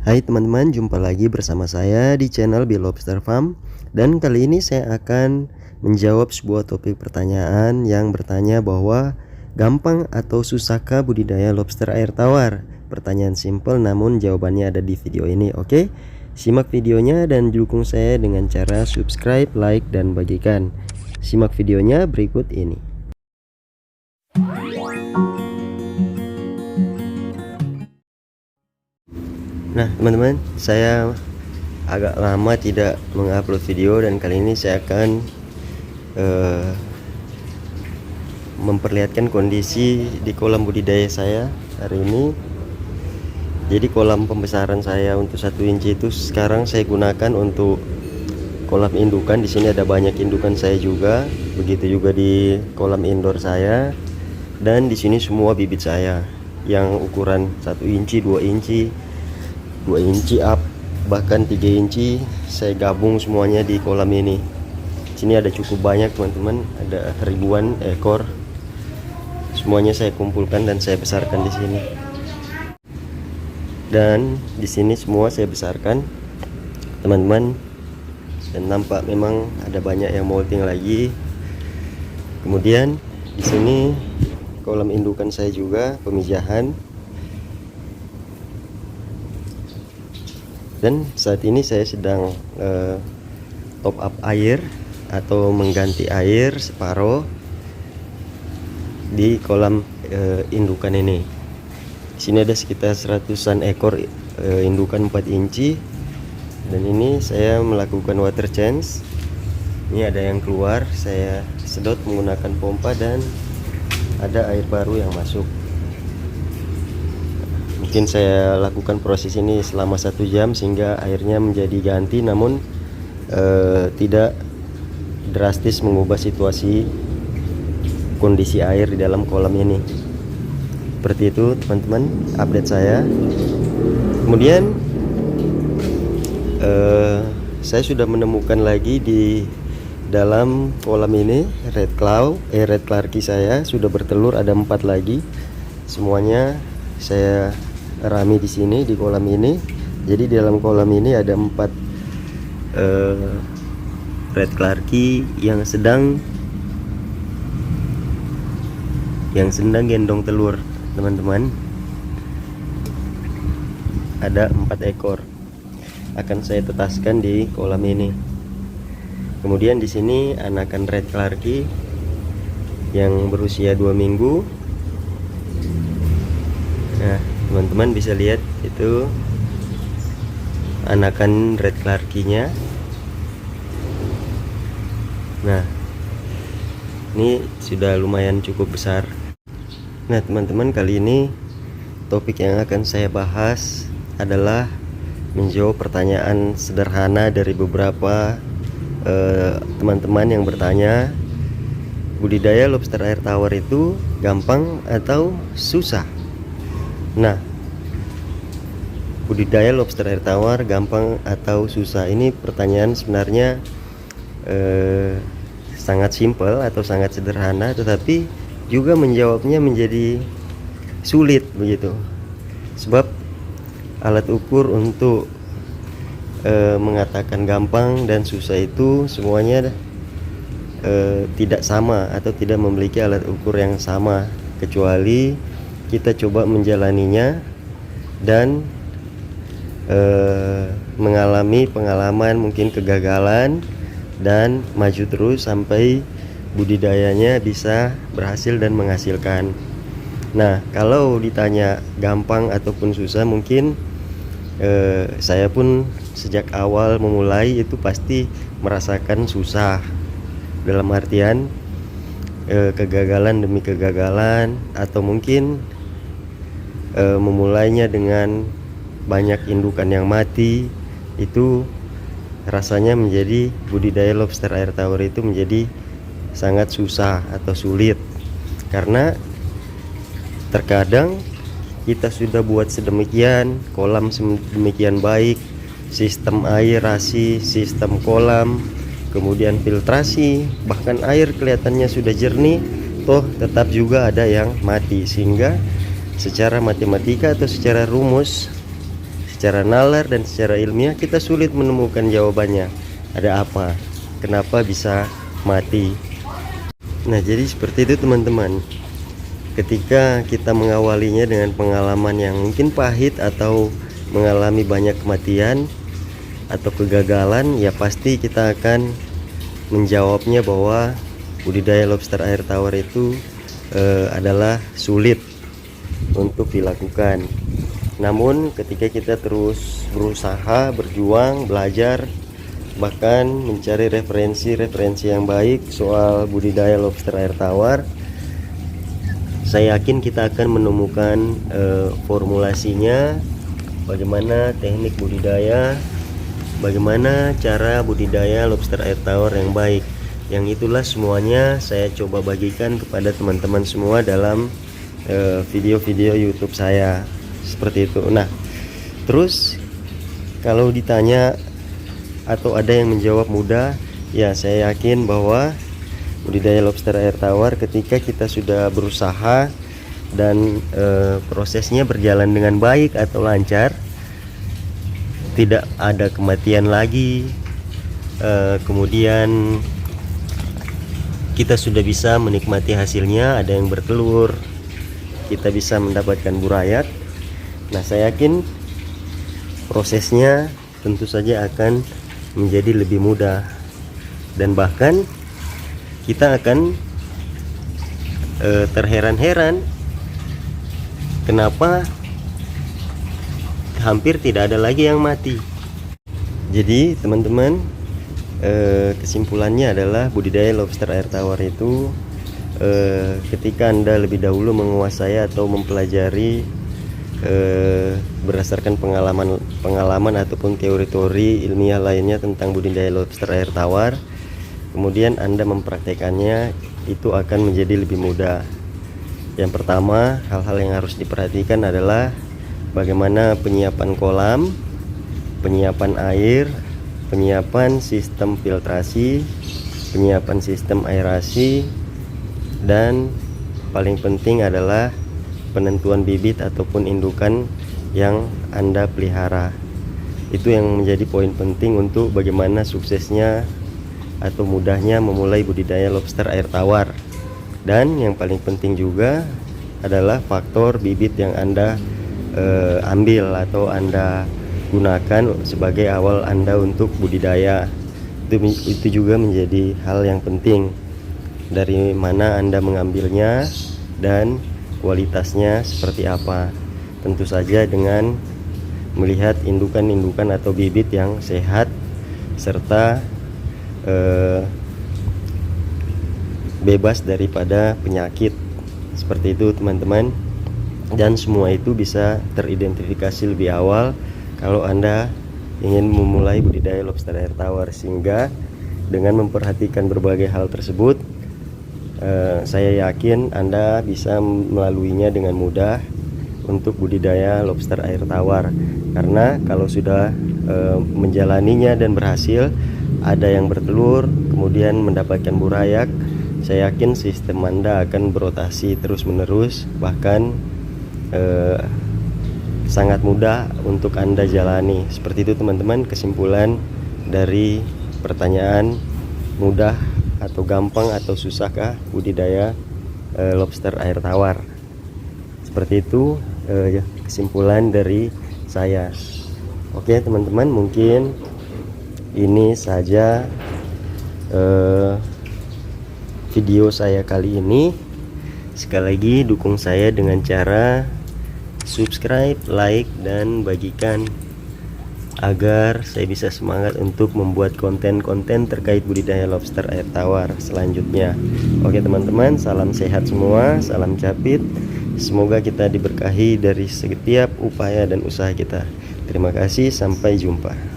Hai teman-teman, jumpa lagi bersama saya di channel Bill Lobster Farm. Dan kali ini saya akan menjawab sebuah topik pertanyaan yang bertanya bahwa gampang atau susahkah budidaya lobster air tawar? Pertanyaan simple namun jawabannya ada di video ini. Oke, simak videonya dan dukung saya dengan cara subscribe, like, dan bagikan. Simak videonya berikut ini. Nah teman-teman, saya agak lama tidak mengupload video dan kali ini saya akan memperlihatkan kondisi di kolam budidaya saya hari ini. Jadi kolam pembesaran saya untuk 1 inci itu sekarang saya gunakan untuk kolam indukan. Di sini ada banyak indukan saya juga, begitu juga di kolam indoor saya. Dan di sini semua bibit saya yang ukuran 1 inci, 2 inci, 2 inci up, bahkan 3 inci saya gabung semuanya di kolam ini. Sini ada cukup banyak teman-teman, ada ribuan ekor. Semuanya saya kumpulkan dan saya besarkan di sini. Dan di sini semua saya besarkan teman-teman, dan nampak memang ada banyak yang molting lagi. Kemudian di sini kolam indukan saya juga pemijahan. Dan saat ini saya sedang top up air atau mengganti air separuh di kolam indukan ini. Di sini ada sekitar 100-an ekor indukan 4 inci. Dan ini saya melakukan water change. Ini ada yang keluar, saya sedot menggunakan pompa dan ada air baru yang masuk. Mungkin saya lakukan proses ini selama 1 jam sehingga airnya menjadi ganti, namun tidak drastis mengubah situasi kondisi air di dalam kolam ini. Seperti itu teman-teman update saya. Kemudian saya sudah menemukan lagi di dalam kolam ini red clarky saya sudah bertelur, ada 4 lagi. Semuanya saya rami di sini di kolam ini. Jadi di dalam kolam ini ada 4 red clarky yang sedang gendong telur teman-teman. Ada 4 ekor akan saya tetaskan di kolam ini. Kemudian di sini anakan red clarky yang berusia 2 minggu. Nah teman-teman bisa lihat itu anakan red clarky-nya. Nah ini sudah lumayan cukup besar. Nah teman-teman, kali ini topik yang akan saya bahas adalah menjawab pertanyaan sederhana dari beberapa teman-teman yang bertanya, budidaya lobster air tawar itu gampang atau susah? Nah, budidaya lobster air tawar gampang atau susah? Ini pertanyaan sebenarnya sangat simpel atau sangat sederhana, tetapi juga menjawabnya menjadi sulit begitu. Sebab alat ukur untuk mengatakan gampang dan susah itu semuanya tidak sama atau tidak memiliki alat ukur yang sama, kecuali kita coba menjalaninya dan mengalami pengalaman, mungkin kegagalan, dan maju terus sampai budidayanya bisa berhasil dan menghasilkan. Nah kalau ditanya gampang ataupun susah, mungkin saya pun sejak awal memulai itu pasti merasakan susah, dalam artian kegagalan demi kegagalan, atau mungkin memulainya dengan banyak indukan yang mati. Itu rasanya menjadi budidaya lobster air tawar itu menjadi sangat susah atau sulit, karena terkadang kita sudah buat sedemikian, kolam sedemikian baik, sistem aerasi, sistem kolam, kemudian filtrasi, bahkan air kelihatannya sudah jernih, toh tetap juga ada yang mati. Sehingga secara matematika atau secara rumus secara nalar dan secara ilmiah kita sulit menemukan jawabannya. Ada apa? Kenapa bisa mati? Nah, jadi seperti itu teman-teman. Ketika kita mengawalinya dengan pengalaman yang mungkin pahit atau mengalami banyak kematian atau kegagalan, ya pasti kita akan menjawabnya bahwa budidaya lobster air tawar itu adalah sulit untuk dilakukan. Namun ketika kita terus berusaha, berjuang, belajar, bahkan mencari referensi yang baik soal budidaya lobster air tawar, saya yakin kita akan menemukan formulasinya, bagaimana teknik budidaya, bagaimana cara budidaya lobster air tawar yang baik. Yang itulah semuanya saya coba bagikan kepada teman-teman semua dalam video-video YouTube saya, seperti itu. Nah, terus kalau ditanya atau ada yang menjawab mudah, ya saya yakin bahwa budidaya lobster air tawar ketika kita sudah berusaha dan prosesnya berjalan dengan baik atau lancar, tidak ada kematian lagi, kemudian kita sudah bisa menikmati hasilnya, ada yang bertelur, kita bisa mendapatkan burayak. Nah, saya yakin prosesnya tentu saja akan menjadi lebih mudah, dan bahkan kita akan terheran-heran kenapa hampir tidak ada lagi yang mati. Jadi teman-teman, kesimpulannya adalah budidaya lobster air tawar itu ketika Anda lebih dahulu menguasai atau mempelajari berdasarkan pengalaman ataupun teori-teori ilmiah lainnya tentang budidaya lobster air tawar, kemudian Anda mempraktekannya, itu akan menjadi lebih mudah. Yang pertama, hal-hal yang harus diperhatikan adalah bagaimana penyiapan kolam, penyiapan air, penyiapan sistem filtrasi, penyiapan sistem aerasi, dan paling penting adalah penentuan bibit ataupun indukan yang Anda pelihara. Itu yang menjadi poin penting untuk bagaimana suksesnya atau mudahnya memulai budidaya lobster air tawar. Dan yang paling penting juga adalah faktor bibit yang Anda ambil atau Anda gunakan sebagai awal Anda untuk budidaya. Itu juga menjadi hal yang penting, dari mana Anda mengambilnya dan kualitasnya seperti apa. Tentu saja dengan melihat indukan-indukan atau bibit yang sehat serta bebas daripada penyakit, seperti itu teman-teman. Dan semua itu bisa teridentifikasi lebih awal kalau Anda ingin memulai budidaya lobster air tawar, sehingga dengan memperhatikan berbagai hal tersebut, saya yakin Anda bisa melaluinya dengan mudah untuk budidaya lobster air tawar. Karena kalau sudah menjalaninya dan berhasil, ada yang bertelur kemudian mendapatkan burayak, saya yakin sistem Anda akan berotasi terus-menerus, bahkan sangat mudah untuk Anda jalani. Seperti itu teman-teman, kesimpulan dari pertanyaan mudah atau gampang atau susahkah budidaya lobster air tawar. Seperti itu kesimpulan dari saya. Oke teman-teman, mungkin ini saja video saya kali ini. Sekali lagi dukung saya dengan cara subscribe, like, dan bagikan agar saya bisa semangat untuk membuat konten-konten terkait budidaya lobster air tawar selanjutnya. Oke teman-teman, salam sehat semua, salam capit. Semoga kita diberkahi dari setiap upaya dan usaha kita. Terima kasih, sampai jumpa.